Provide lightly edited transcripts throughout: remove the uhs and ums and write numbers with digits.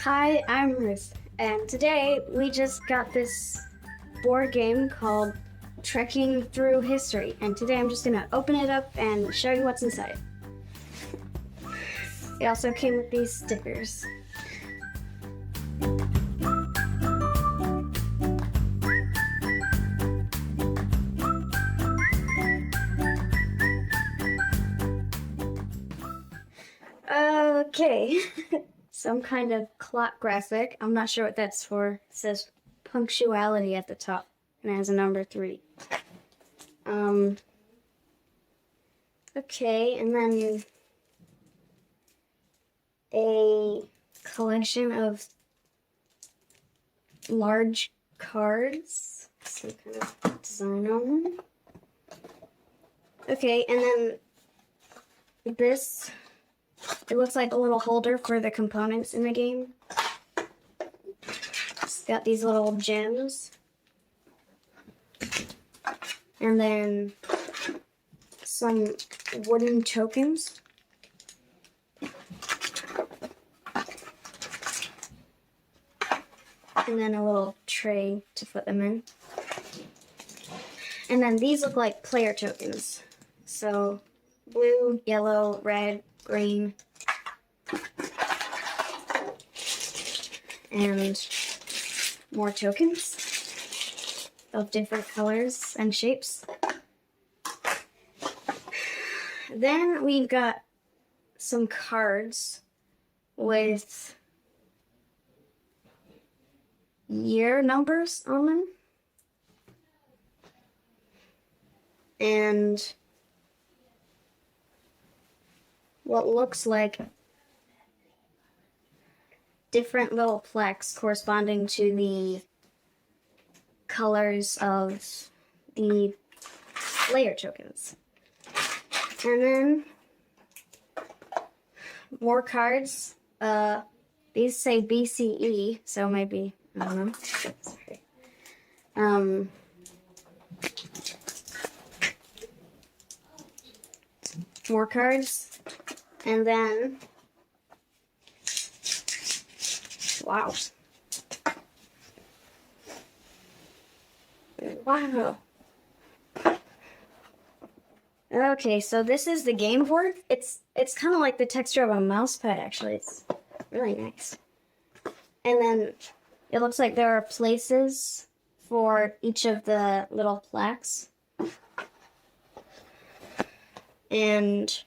Hi, I'm Ruth, and today we just got this board game called Trekking Through History, and today I'm just gonna open it up and show you what's inside. It also came with these stickers. Okay. Some kind of clock graphic. I'm not sure what that's for. It says punctuality at the top, and it has a number 3. Okay, and then a collection of large cards. Some kind of design on them. Okay, and then this, it looks like a little holder for the components in the game. It's got these little gems. And then some wooden tokens. And then a little tray to put them in. And then these look like player tokens. So blue, yellow, red, green, and more tokens of different colors and shapes. Then we've got some cards with year numbers on them. And what looks like different little plaques corresponding to the colors of the player tokens. And then more cards. These say BCE, so maybe, I don't know. Sorry. More cards. And then, wow. Wow. Okay, so this is the game board. It's kind of like the texture of a mouse pad, actually. It's really nice. And then it looks like there are places for each of the little plaques. And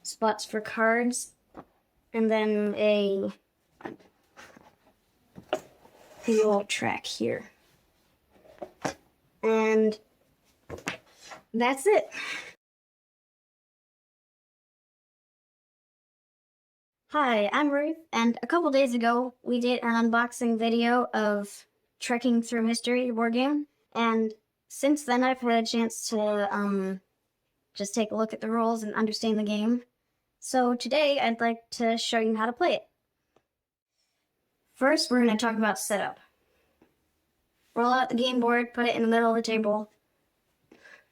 spots for cards. And then a little track here. And that's it. Hi, I'm Ruth, and a couple days ago we did an unboxing video of Trekking Through History board game, and since then I've had a chance to just take a look at the rules and understand the game. So today I'd like to show you how to play it. First, we're going to talk about setup. Roll out the game board, put it in the middle of the table.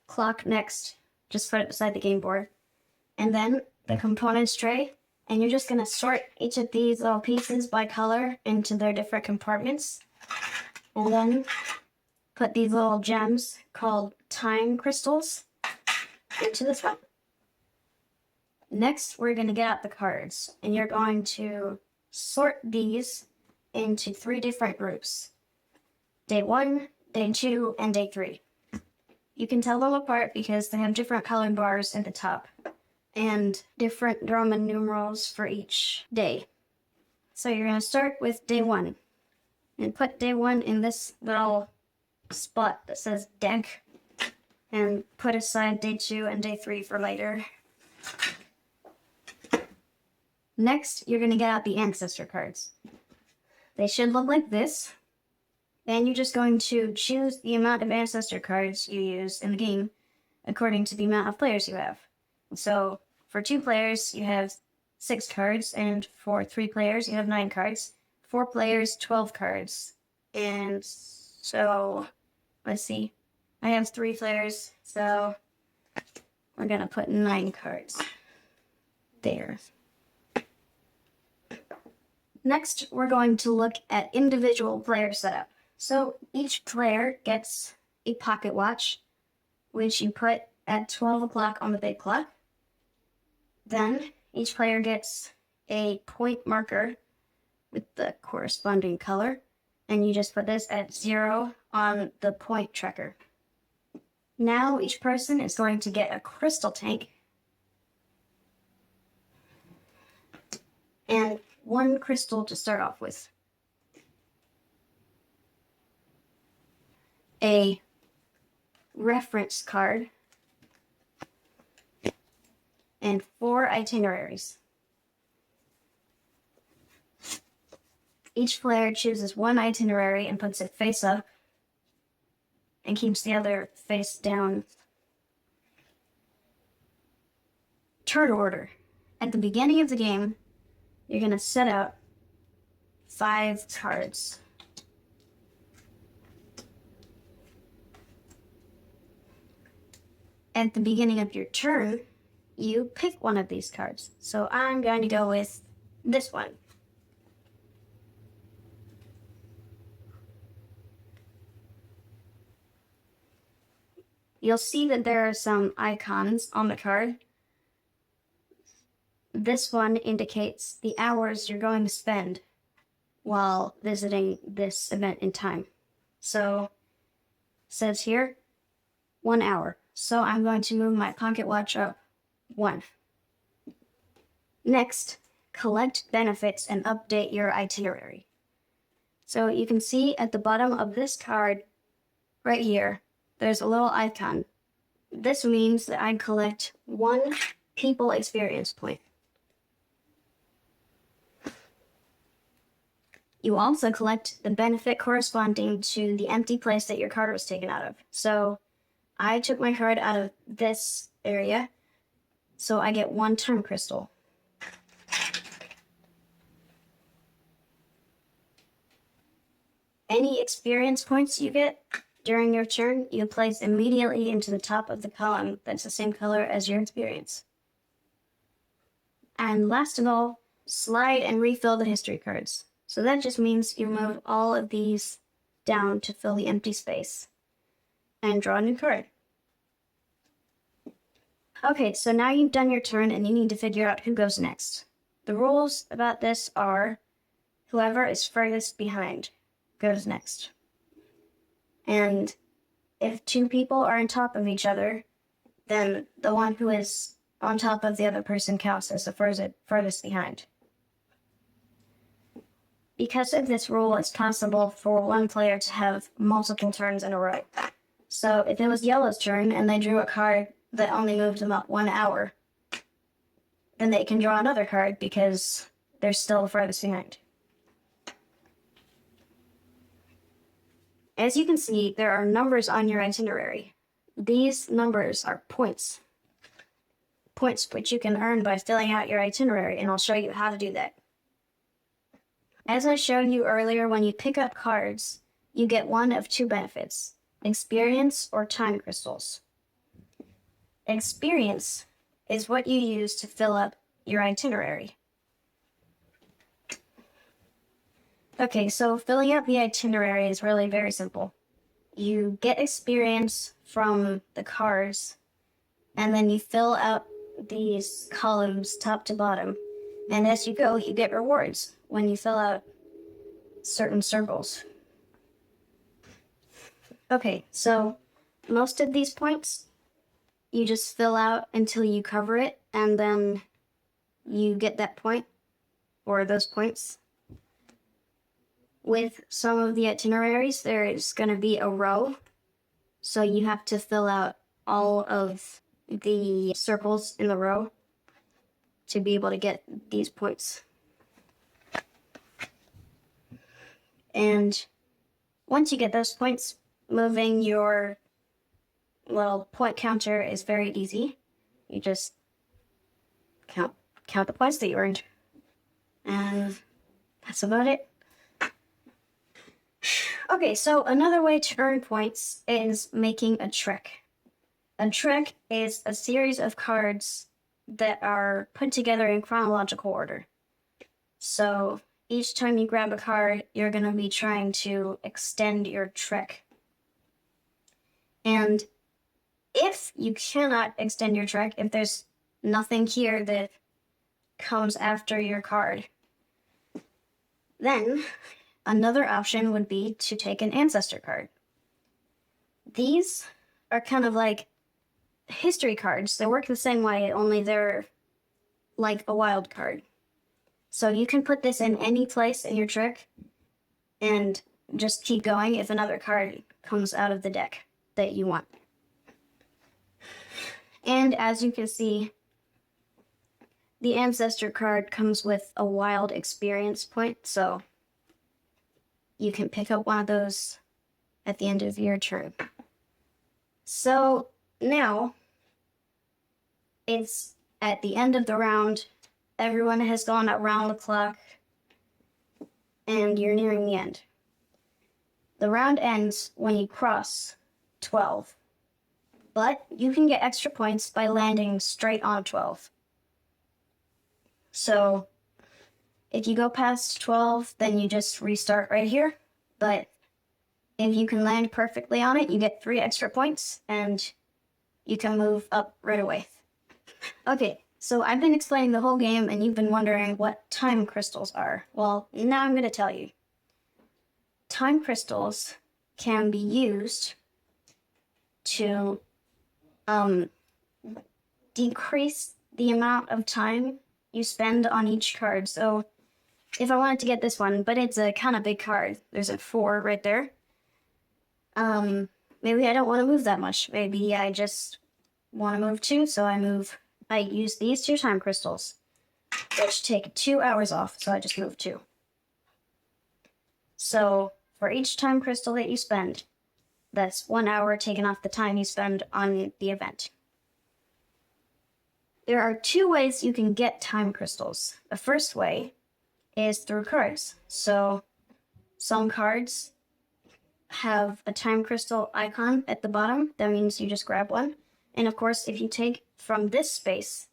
Clock next, just put it beside the game board. And then the components tray, and you're just going to sort each of these little pieces by color into their different compartments. And then put these little gems called time crystals into this one. Next, we're going to get out the cards, and you're going to sort these into 3 different groups. Day 1, Day 2, and Day 3. You can tell them apart because they have different colored bars at the top and different Roman numerals for each day. So you're going to start with Day 1 and put Day 1 in this little spot that says deck, and put aside Day 2 and Day 3 for later. Next, you're going to get out the ancestor cards. They should look like this. And you're just going to choose the amount of ancestor cards you use in the game according to the amount of players you have. So for 2 players, you have 6 cards, and for 3 players, you have 9 cards. 4 players, 12 cards. And so, let's see. I have 3 players, so we're going to put 9 cards there. Next, we're going to look at individual player setup. So each player gets a pocket watch, which you put at 12 o'clock on the big clock. Then each player gets a point marker with the corresponding color, and you just put this at 0 on the point tracker. Now each person is going to get a crystal tank and 1 crystal to start off with. A reference card and 4 itineraries. Each player chooses 1 itinerary and puts it face up and keeps the other face down. Turn order. At the beginning of the game, you're going to set out 5 cards. At the beginning of your turn, you pick one of these cards. So I'm going to go with this one. You'll see that there are some icons on the card. This one indicates the hours you're going to spend while visiting this event in time. So, it says here, 1 hour. So I'm going to move my pocket watch up 1. Next, collect benefits and update your itinerary. So you can see at the bottom of this card, right here, there's a little icon. This means that I collect 1 people experience point. You also collect the benefit corresponding to the empty place that your card was taken out of. So I took my card out of this area, so I get 1 turn crystal. Any experience points you get during your turn, you place immediately into the top of the column that's the same color as your experience. And last of all, slide and refill the history cards. So that just means you move all of these down to fill the empty space and draw a new card. Okay, so now you've done your turn and you need to figure out who goes next. The rules about this are whoever is furthest behind goes next. And if 2 people are on top of each other, then the one who is on top of the other person counts as the furthest behind. Because of this rule, it's possible for one player to have multiple turns in a row. So if it was Yellow's turn and they drew a card that only moved them up 1 hour, then they can draw another card because they're still furthest behind. As you can see, there are numbers on your itinerary. These numbers are points. Points which you can earn by filling out your itinerary, and I'll show you how to do that. As I showed you earlier, when you pick up cards, you get one of 2 benefits: experience or time crystals. Experience is what you use to fill up your itinerary. Okay, so filling out the itinerary is really very simple. You get experience from the cards, and then you fill out these columns top to bottom. And as you go, you get rewards when you fill out certain circles. Okay, so most of these points, you just fill out until you cover it, and then you get that point, or those points. With some of the itineraries, there is going to be a row, so you have to fill out all of the circles in the row to be able to get these points. And once you get those points, moving your little point counter is very easy. You just count the points that you earned. And that's about it. Okay, so another way to earn points is making a trick. A trick is a series of cards that are put together in chronological order. So each time you grab a card, you're going to be trying to extend your trek. And if you cannot extend your trek, if there's nothing here that comes after your card, then another option would be to take an ancestor card. These are kind of like history cards. They work the same way, only they're like a wild card. So you can put this in any place in your trick and just keep going if another card comes out of the deck that you want. And as you can see, the ancestor card comes with a wild experience point, so you can pick up one of those at the end of your turn. So now it's at the end of the round. Everyone has gone around the clock, and you're nearing the end. The round ends when you cross 12, but you can get extra points by landing straight on 12. So if you go past 12, then you just restart right here, but if you can land perfectly on it, you get 3 extra points, and you can move up right away. Okay. So I've been explaining the whole game, and you've been wondering what time crystals are. Well, now I'm going to tell you. Time crystals can be used to decrease the amount of time you spend on each card. So if I wanted to get this one, but it's a kind of big card, there's a 4 right there. Maybe I don't want to move that much. Maybe I just want to move 2, so I use these 2 time crystals, which take 2 hours off, so I just move 2. So for each time crystal that you spend, that's 1 hour taken off the time you spend on the event. There are 2 ways you can get time crystals. The first way is through cards. So some cards have a time crystal icon at the bottom. That means you just grab one. And of course, if you take from this space,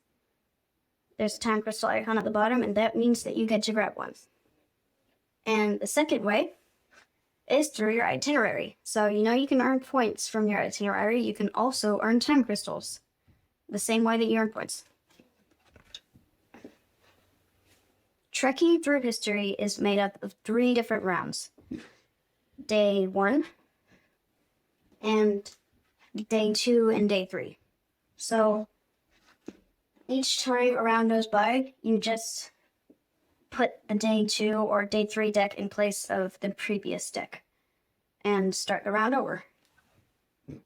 there's a time crystal icon at the bottom, and that means that you get to grab one. And the second way is through your itinerary. So you can earn points from your itinerary. You can also earn time crystals, the same way that you earn points. Trekking through history is made up of 3 different rounds. Day 1, and Day 2, and Day 3. So each time a round goes by, you just put the Day 2 or Day 3 deck in place of the previous deck and start the round over.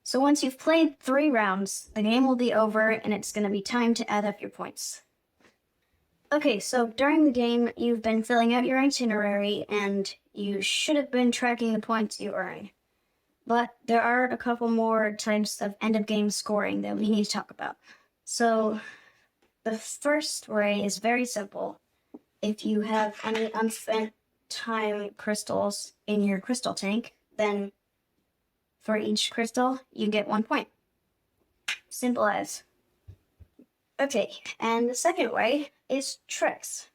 So once you've played 3 rounds, the game will be over, and it's going to be time to add up your points. Okay, so during the game, you've been filling out your itinerary, and you should have been tracking the points you earn. But there are a couple more types of end-of-game scoring that we need to talk about. So the first way is very simple. If you have any unspent time crystals in your crystal tank, then for each crystal, you get 1 point. Simple as. Okay, and the second way is treks.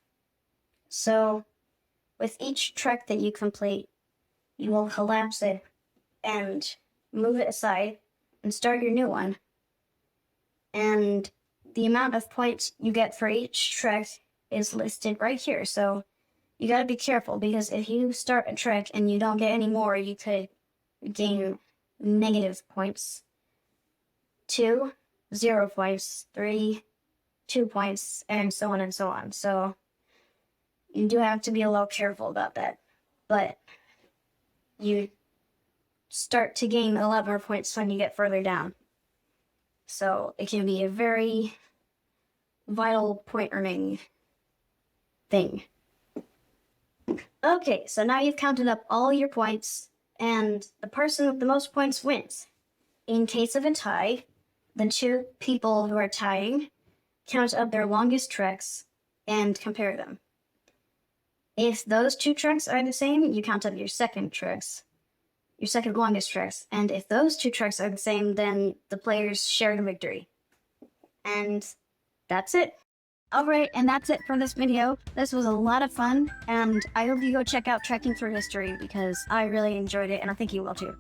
So with each trek that you complete, you will collapse it and move it aside and start your new one. And the amount of points you get for each trek is listed right here. So you gotta be careful, because if you start a trek and you don't get any more, you could gain negative points. 2, 0 points. 3, 2 points, and so on and so on. So you do have to be a little careful about that. But you start to gain a lot more points when you get further down. So it can be a very vital point earning thing. Okay, so now you've counted up all your points, and the person with the most points wins. In case of a tie, the 2 people who are tying count up their longest treks and compare them. If those 2 treks are the same, you count up your second longest treks. And if those 2 treks are the same, then the players share the victory. And that's it. Alright, and that's it for this video. This was a lot of fun, and I hope you go check out Trekking Through History because I really enjoyed it, and I think you will too.